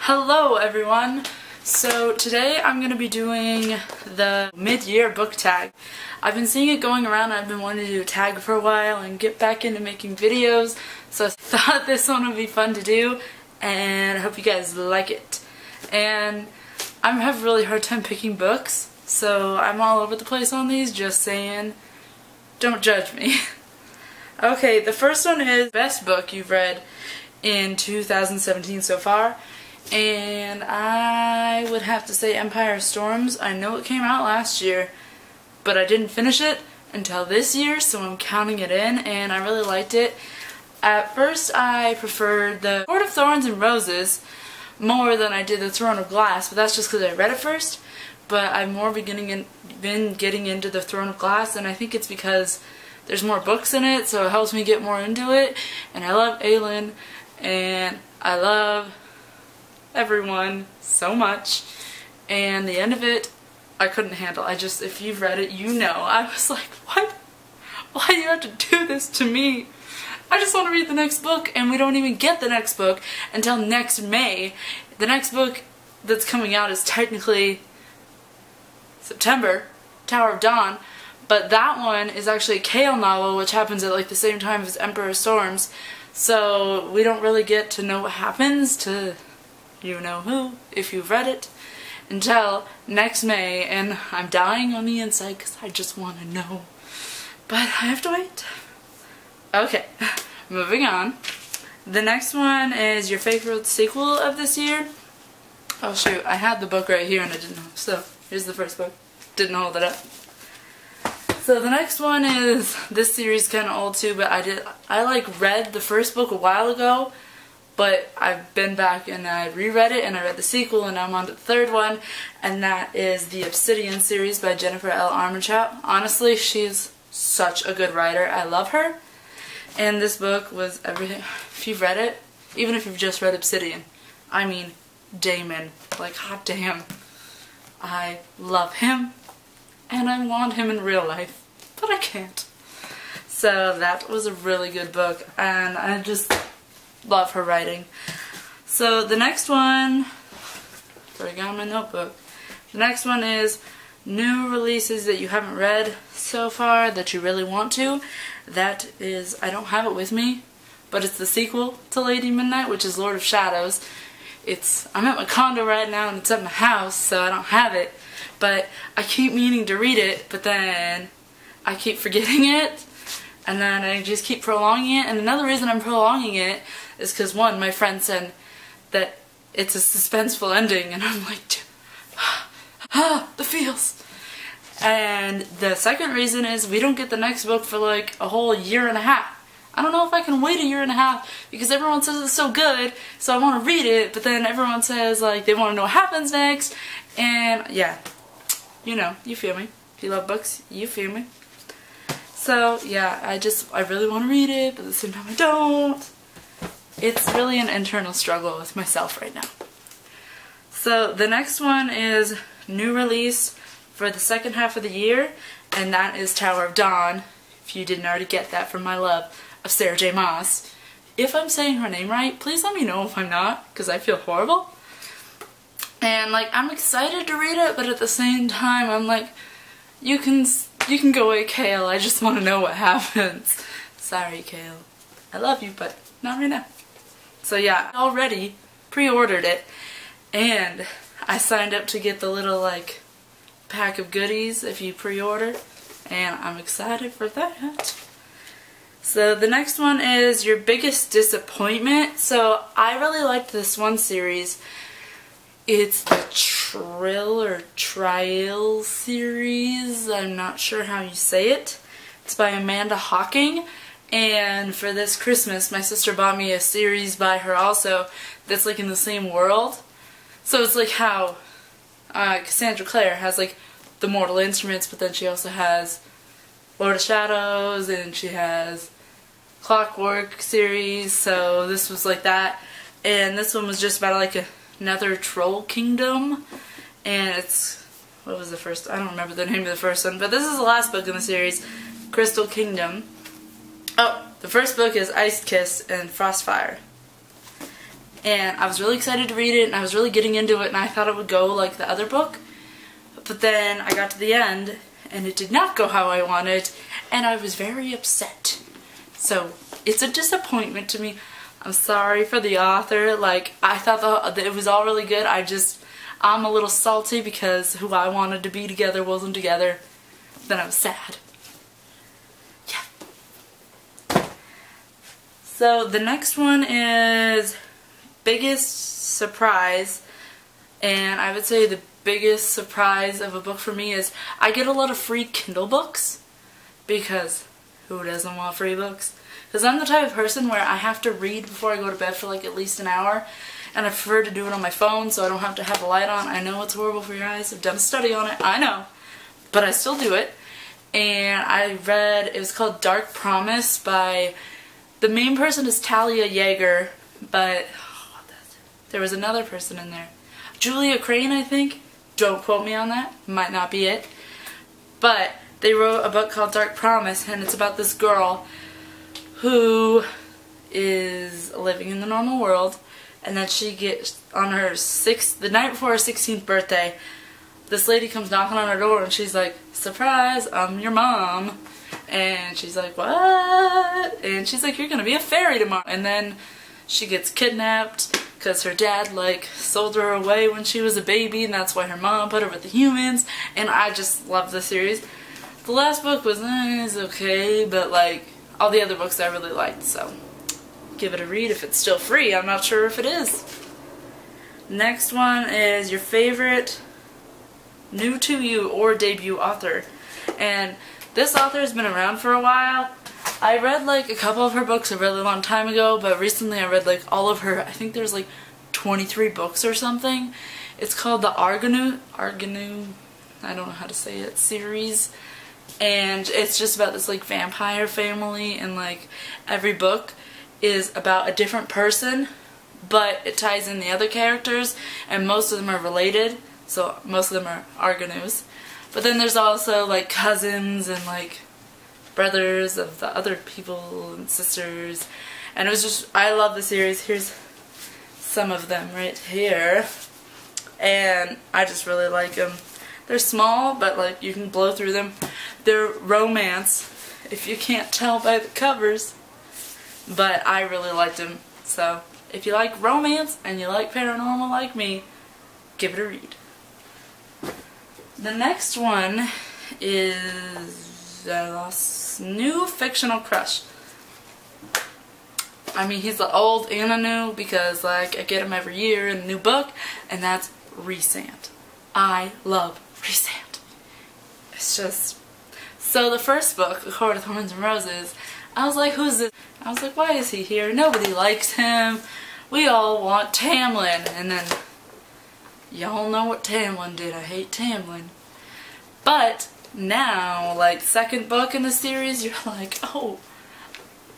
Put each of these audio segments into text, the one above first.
Hello everyone! So today I'm going to be doing the mid-year book tag. I've been seeing it going around. I've been wanting to do a tag for a while and get back into making videos, so I thought this one would be fun to do and I hope you guys like it. And I have a really hard time picking books, so I'm all over the place on these, just saying, don't judge me. Okay, the first one is best book you've read in 2017 so far. And I would have to say Empire Storms. I know it came out last year, but I didn't finish it until this year, so I'm counting it in, and I really liked it. At first I preferred the Court of Thorns and Roses more than I did the Throne of Glass, but that's just because I read it first. But I've more been getting into the Throne of Glass, and I think it's because there's more books in it, so it helps me get more into it. And I love Aelin, and I love everyone so much, and the end of it I couldn't handle. If you've read it, you know. I was like, what? Why do you have to do this to me? I just want to read the next book, and we don't even get the next book until next May. The next book that's coming out is technically September, Tower of Dawn, but that one is actually a Chaol novel, which happens at like the same time as Emperor Storms, so we don't really get to know what happens to you know who, if you've read it, until next May, and I'm dying on the inside because I just want to know. But I have to wait. Okay, moving on. The next one is your favorite sequel of this year. Oh shoot, I had the book right here and I didn't know. So, here's the first book. Didn't hold it up. So the next one is, this series is kind of old too, but I like read the first book a while ago, but I've been back and I reread it and I read the sequel and now I'm on to the third one, and that is the Obsidian series by Jennifer L. Armentrout. Honestly, she's such a good writer. I love her. And this book was everything. If you've read it, even if you've just read Obsidian, I mean Damon, like hot damn. I love him and I want him in real life, but I can't. So that was a really good book and I just love her writing. So the next one, I got my notebook. The next one is new releases that you haven't read so far that you really want to. That is, I don't have it with me, but it's the sequel to Lady Midnight, which is Lord of Shadows. I'm at my condo right now and it's at my house, so I don't have it. But I keep meaning to read it, but then I keep forgetting it. And then I just keep prolonging it. And another reason I'm prolonging it is because, one, my friend said that it's a suspenseful ending. And I'm like, the feels. And the second reason is we don't get the next book for like a whole year and a half. I don't know if I can wait a year and a half because everyone says it's so good. So I want to read it. But then everyone says like they want to know what happens next. And yeah, you know, you feel me. If you love books, you feel me. So yeah, I really want to read it, but at the same time I don't. It's really an internal struggle with myself right now. So the next one is new release for the second half of the year, and that is Tower of Dawn, if you didn't already get that from my love of Sarah J. Maas. If I'm saying her name right, please let me know if I'm not, because I feel horrible. And like, I'm excited to read it, but at the same time I'm like, you can go away, Chaol. I just want to know what happens. Sorry, Chaol. I love you, but not right now. So yeah, I already pre-ordered it, and I signed up to get the little like pack of goodies if you pre-order, and I'm excited for that. So the next one is your biggest disappointment. So I really liked this one series. It's the Trial series. I'm not sure how you say it. It's by Amanda Hocking, and for this Christmas my sister bought me a series by her also that's like in the same world. So it's like how Cassandra Clare has like the Mortal Instruments, but then she also has Lord of Shadows and she has Clockwork series, so this was like that. And this one was just about like another troll kingdom, and it's, what was the first, I don't remember the name of the first one, but this is the last book in the series, Crystal Kingdom. Oh, the first book is Ice Kiss and Frostfire. and I was really excited to read it, and I was really getting into it, and I thought it would go like the other book. But then I got to the end, and it did not go how I wanted, and I was very upset. So it's a disappointment to me. I'm sorry for the author. Like, I thought it was all really good. I'm a little salty because who I wanted to be together wasn't together. Then I was sad. Yeah. So the next one is biggest surprise, and I would say the biggest surprise of a book for me is I get a lot of free Kindle books, because who doesn't want free books? Because I'm the type of person where I have to read before I go to bed for like at least an hour, and I prefer to do it on my phone so I don't have to have the light on. I know it's horrible for your eyes. I've done a study on it. I know. But I still do it. And I read, it was called Dark Promise by, the main person is Talia Yeager, but there was another person in there. Julia Crane, I think. Don't quote me on that. Might not be it. But they wrote a book called Dark Promise, and it's about this girl who is living in the normal world, and then she gets on her the night before her 16th birthday, this lady comes knocking on her door, and she's like, "Surprise, I'm your mom." And she's like, "What?" And she's like, "You're gonna be a fairy tomorrow." And then she gets kidnapped because her dad like sold her away when she was a baby, and that's why her mom put her with the humans. And I just love the series. The last book was okay, but like all the other books I really liked, so give it a read if it's still free. I'm not sure if it is. Next one is your favorite new to you or debut author. And this author has been around for a while. I read like a couple of her books a really long time ago, but recently I read like all of her, I think there's like 23 books or something. It's called the Arganu, I don't know how to say it, series. And it's just about this like vampire family, and like every book is about a different person, but it ties in the other characters, and most of them are related, so most of them are Arganus. But then there's also like cousins and like brothers of the other people and sisters, and it was just, I love the series. Here's some of them right here, and I just really like them. They're small, but like you can blow through them. They're romance, if you can't tell by the covers, but I really liked them. So if you like romance and you like paranormal like me, give it a read. The next one is new fictional crush. I mean, he's the old and a new, because like I get him every year in a new book, and that's Rhysand. I love Rhysand. It's just, so the first book, A Court of Thorns and Roses, I was like, who's this? I was like, why is he here? Nobody likes him. We all want Tamlin. And then, y'all know what Tamlin did. I hate Tamlin. But now, like, second book in the series, you're like, oh,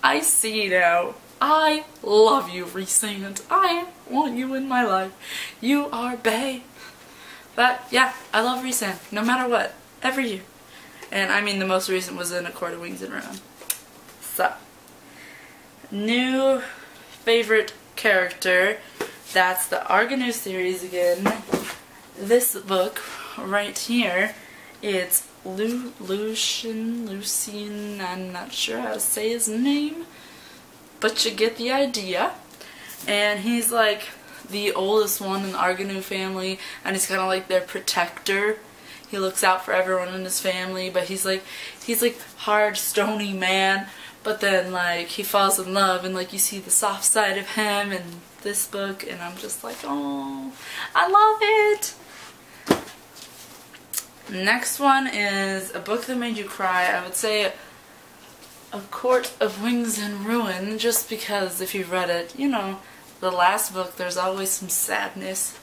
I see now. I love you, Rhysand. I want you in my life. You are bae. But yeah, I love Rhysand, no matter what, every year. And I mean, the most recent was in A Court of Wings and Ruin. So, new favorite character, that's the Arganu series again. This book right here, it's Lucien, I'm not sure how to say his name, but you get the idea. And he's like the oldest one in the Arganu family, and he's kind of like their protector. He looks out for everyone in his family, but he's like hard, stony man, but then like he falls in love, and like you see the soft side of him in this book, and I'm just like, oh, I love it. Next one is a book that made you cry. I would say A Court of Wings and Ruin, just because if you've read it, you know, the last book, there's always some sadness.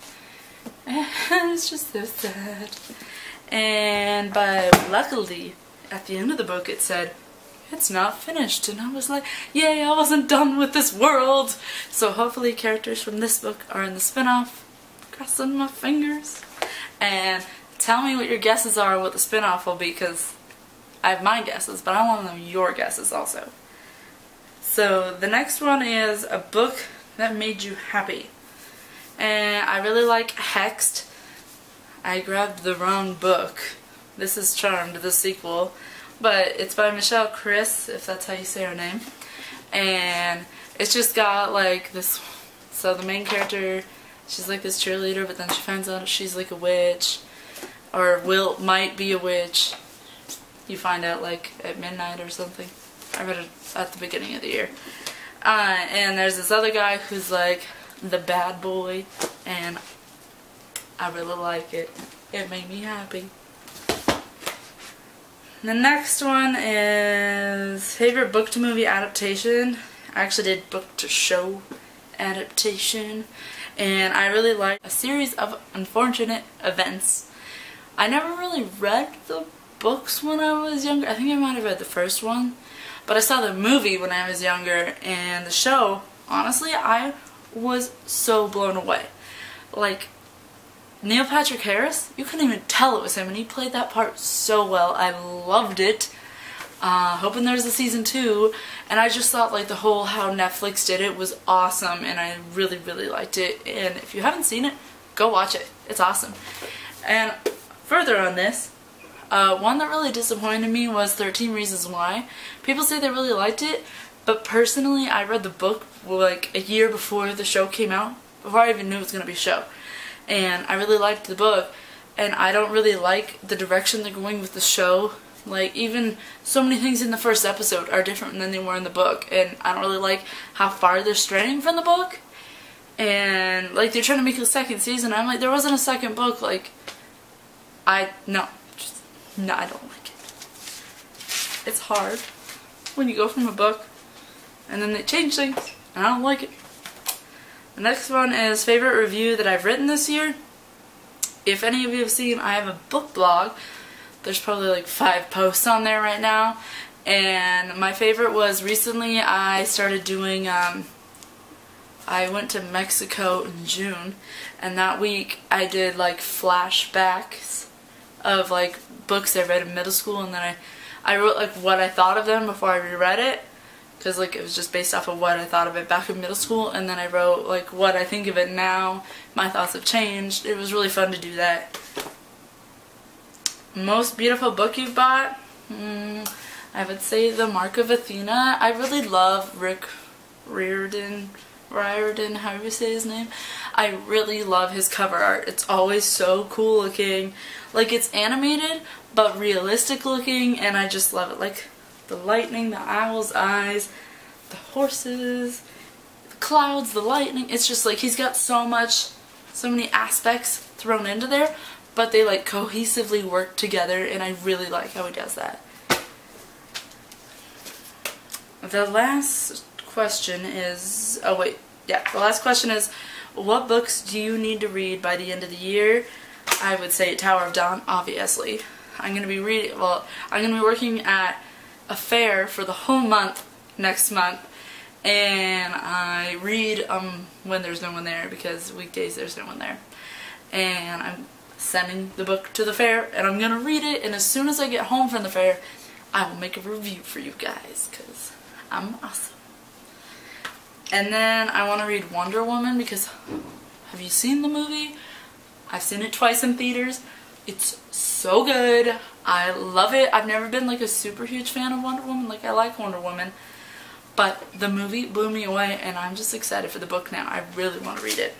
And it's just so sad. But luckily, at the end of the book it said, it's not finished. And I was like, yay, I wasn't done with this world. So hopefully characters from this book are in the spin-off. Crossing my fingers. And tell me what your guesses are what the spin-off will be, because I have my guesses, but I want to know your guesses also. So the next one is a book that made you happy. And I really like Hexed. I grabbed the wrong book. This is Charmed, the sequel. But it's by Michelle Chris, if that's how you say her name. And it's just got like this, so the main character, she's like this cheerleader, but then she finds out she's like a witch. Or might be a witch. You find out like at midnight or something. I read it at the beginning of the year. And there's this other guy who's like the bad boy, and I really like it. It made me happy. The next one is favorite book to movie adaptation. I actually did book to show adaptation, and I really like A Series of Unfortunate Events. I never really read the books when I was younger. I think I might have read the first one, but I saw the movie when I was younger, and the show, honestly, I was so blown away. Like, Neil Patrick Harris, you couldn't even tell it was him, and he played that part so well. I loved it. Hoping there's a season 2, and I just thought like the whole how Netflix did it was awesome, and I really, really liked it. And if you haven't seen it, go watch it. It's awesome. And further on this, one that really disappointed me was 13 Reasons Why. People say they really liked it, but personally I read the book like a year before the show came out, before I even knew it was going to be a show. And I really liked the book, and I don't really like the direction they're going with the show. Like, even so many things in the first episode are different than they were in the book, and I don't really like how far they're straying from the book. And like, they're trying to make a second season. I'm like, there wasn't a second book. Like, no, I don't like it. It's hard when you go from a book and then they change things, and I don't like it. The next one is favorite review that I've written this year. If any of you have seen, I have a book blog. There's probably like 5 posts on there right now. And my favorite was recently I started doing, I went to Mexico in June, and that week I did like flashbacks of like books I read in middle school, and then I wrote like what I thought of them before I reread it, because like it was just based off of what I thought of it back in middle school, and then I wrote like what I think of it now. My thoughts have changed. It was really fun to do that. Most beautiful book you've bought? I would say The Mark of Athena. I really love Rick Riordan, however you say his name. I really love his cover art. It's always so cool looking. Like, it's animated, but realistic looking, and I just love it. Like, the lightning, the owl's eyes, the horses, the clouds, the lightning. It's just like, he's got so many aspects thrown into there, but they like cohesively work together, and I really like how he does that. The last question is, the last question is, what books do you need to read by the end of the year? I would say Tower of Dawn, obviously. I'm going to be working at a fair for the whole month next month, and I read when there's no one there, because weekdays there's no one there. And I'm sending the book to the fair, and I'm gonna read it, and as soon as I get home from the fair, I will make a review for you guys, because I'm awesome. And then I want to read Wonder Woman, because have you seen the movie? I've seen it twice in theaters. It's so good. I love it. I've never been like a super huge fan of Wonder Woman. Like, I like Wonder Woman, but the movie blew me away, and I'm just excited for the book now. I really want to read it.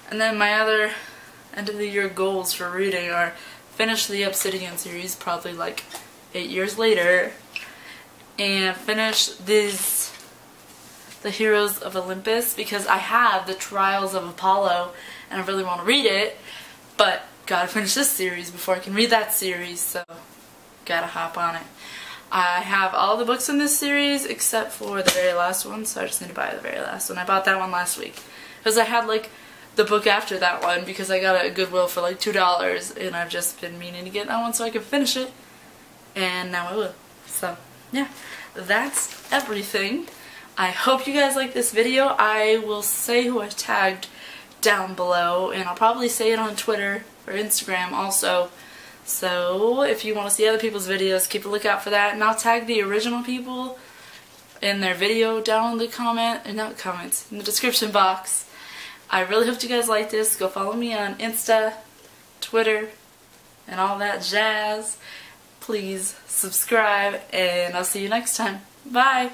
And then my other end of the year goals for reading are finish the Obsidian series, probably like 8 years later, and finish the Heroes of Olympus, because I have the Trials of Apollo and I really want to read it, but gotta finish this series before I can read that series, so gotta hop on it. I have all the books in this series except for the very last one, so I just need to buy the very last one. I bought that one last week because I had like the book after that one, because I got it at Goodwill for like $2, and I've just been meaning to get that one so I can finish it, and now I will. So yeah, that's everything. I hope you guys like this video. I will say who I tagged down below, and I'll probably say it on Twitter or Instagram also. So if you want to see other people's videos, keep a lookout for that, and I'll tag the original people in their video down in the in the description box. I really hope you guys like this. Go follow me on Insta, Twitter, and all that jazz. Please subscribe, and I'll see you next time. Bye!